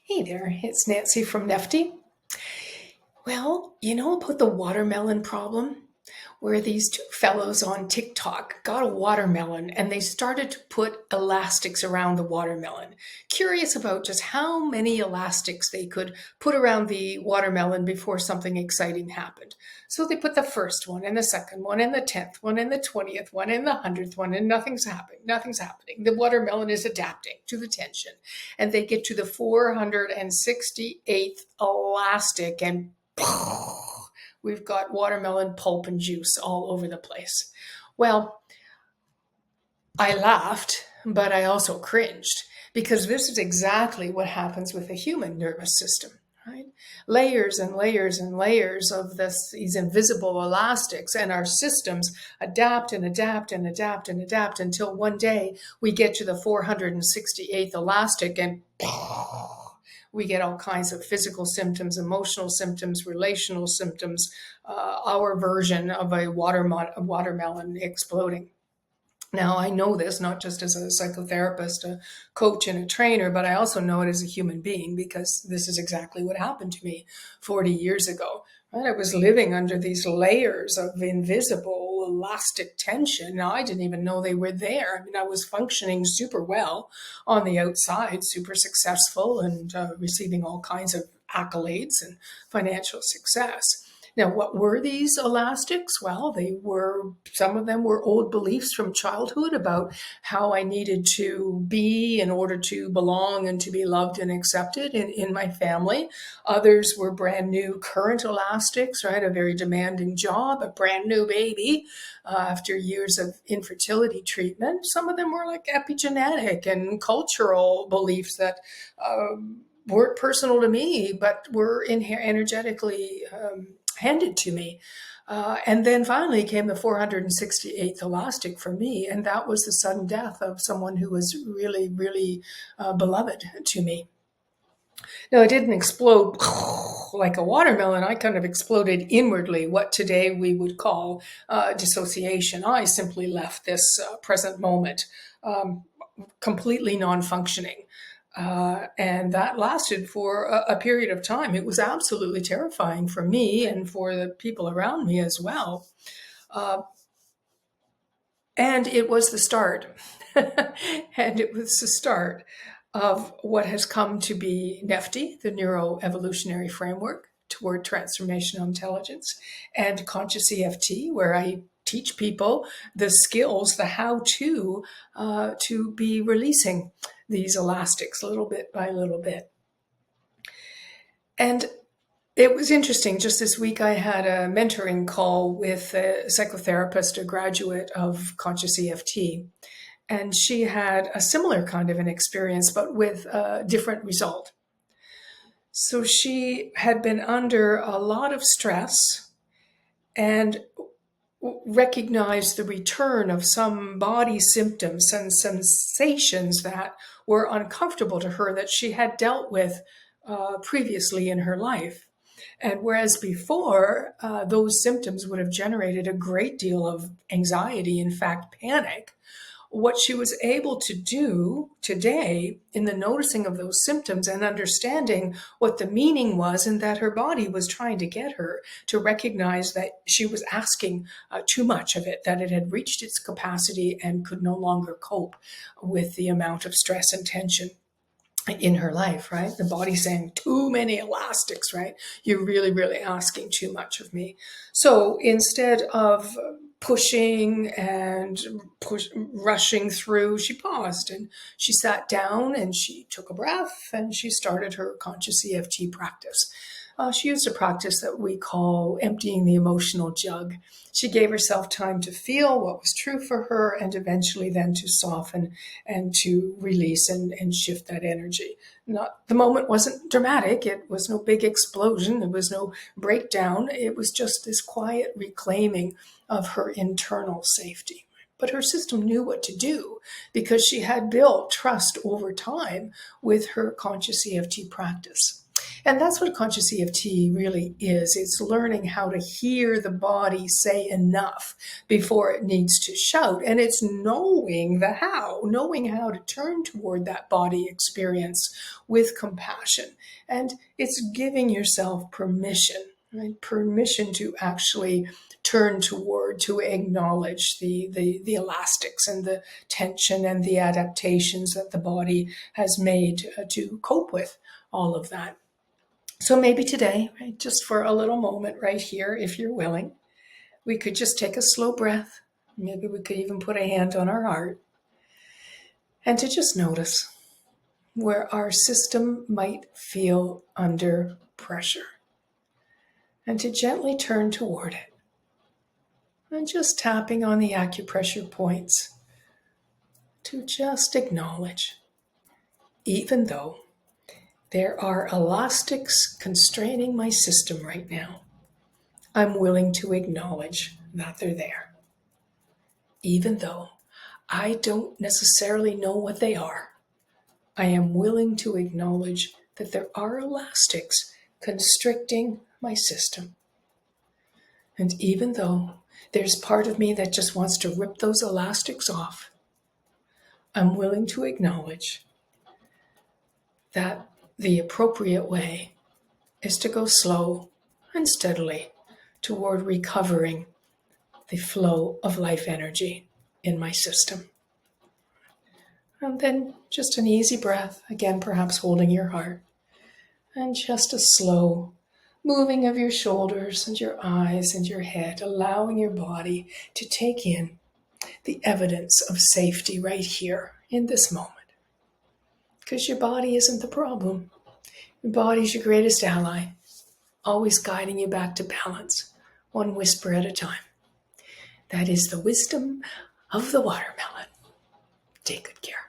Hey there, it's Nancy from NeftTi. Well, you know about the watermelon problem? Where these two fellows on TikTok got a watermelon and they started to put elastics around the watermelon. Curious about just how many elastics they could put around the watermelon before something exciting happened. So they put the first one and the second one and the 10th one and the 20th one and the 100th one, and nothing's happening. Nothing's happening. The watermelon is adapting to the tension. And they get to the 468th elastic and we've got watermelon pulp and juice all over the place. Well, I laughed, but I also cringed because this is exactly what happens with the human nervous system, right? Layers and layers and layers of these invisible elastics, and our systems adapt and adapt and adapt and adapt until one day we get to the 468th elastic and we get all kinds of physical symptoms, emotional symptoms, relational symptoms, our version of a watermelon exploding. Now, I know this not just as a psychotherapist, a coach, and a trainer, but I also know it as a human being because this is exactly what happened to me 40 years ago. Right? I was living under these layers of invisible elastic tension. Now, I didn't even know they were there. I mean, I was functioning super well on the outside, super successful, and receiving all kinds of accolades and financial success. Now, what were these elastics? Well, some of them were old beliefs from childhood about how I needed to be in order to belong and to be loved and accepted in my family. Others were brand new current elastics, right? A very demanding job, a brand new baby after years of infertility treatment. Some of them were like epigenetic and cultural beliefs that weren't personal to me, but were energetically handed to me. And then finally came the 468th elastic for me, and that was the sudden death of someone who was really, really beloved to me. Now, it didn't explode like a watermelon. I kind of exploded inwardly, what today we would call dissociation. I simply left this present moment completely non-functioning. And that lasted for a period of time. It was absolutely terrifying for me and for the people around me as well. And it was the start. And it was the start of what has come to be NeftTi, the Neuro-Evolutionary Framework toward Transformational Intelligence, and Conscious EFT, where I teach people the skills, the how-to be releasing these elastics little bit by little bit. And it was interesting. Just this week, I had a mentoring call with a psychotherapist, a graduate of Conscious EFT. And she had a similar kind of an experience, but with a different result. So she had been under a lot of stress and recognized the return of some body symptoms and sensations that were uncomfortable to her that she had dealt with previously in her life. And whereas before, those symptoms would have generated a great deal of anxiety, in fact, panic, what she was able to do today in the noticing of those symptoms and understanding what the meaning was, and that her body was trying to get her to recognize that she was asking too much of it, that it had reached its capacity and could no longer cope with the amount of stress and tension in her life, right? The body saying too many elastics, right? You're really, really asking too much of me. So instead of pushing and rushing through, she paused and she sat down and she took a breath and she started her Conscious EFT practice. She used a practice that we call emptying the emotional jug. She gave herself time to feel what was true for her and eventually then to soften and to release and shift that energy. The moment wasn't dramatic. It was no big explosion. There was no breakdown. It was just this quiet reclaiming of her internal safety. But her system knew what to do because she had built trust over time with her Conscious EFT practice. And that's what conscious EFT really is. It's learning how to hear the body say enough before it needs to shout. And it's knowing how to turn toward that body experience with compassion. And it's giving yourself permission, right? Permission to actually turn toward, to acknowledge the elastics and the tension and the adaptations that the body has made to cope with all of that. So maybe today, right, just for a little moment right here, if you're willing, we could just take a slow breath. Maybe we could even put a hand on our heart and to just notice where our system might feel under pressure and to gently turn toward it. And just tapping on the acupressure points to just acknowledge, even though there are elastics constraining my system right now, I'm willing to acknowledge that they're there. Even though I don't necessarily know what they are, I am willing to acknowledge that there are elastics constricting my system. And even though there's part of me that just wants to rip those elastics off, I'm willing to acknowledge that the appropriate way is to go slow and steadily toward recovering the flow of life energy in my system. And then just an easy breath, again, perhaps holding your heart, and just a slow moving of your shoulders and your eyes and your head, allowing your body to take in the evidence of safety right here in this moment. Because your body isn't the problem. Your body's your greatest ally, always guiding you back to balance, one whisper at a time. That is the wisdom of the watermelon. Take good care.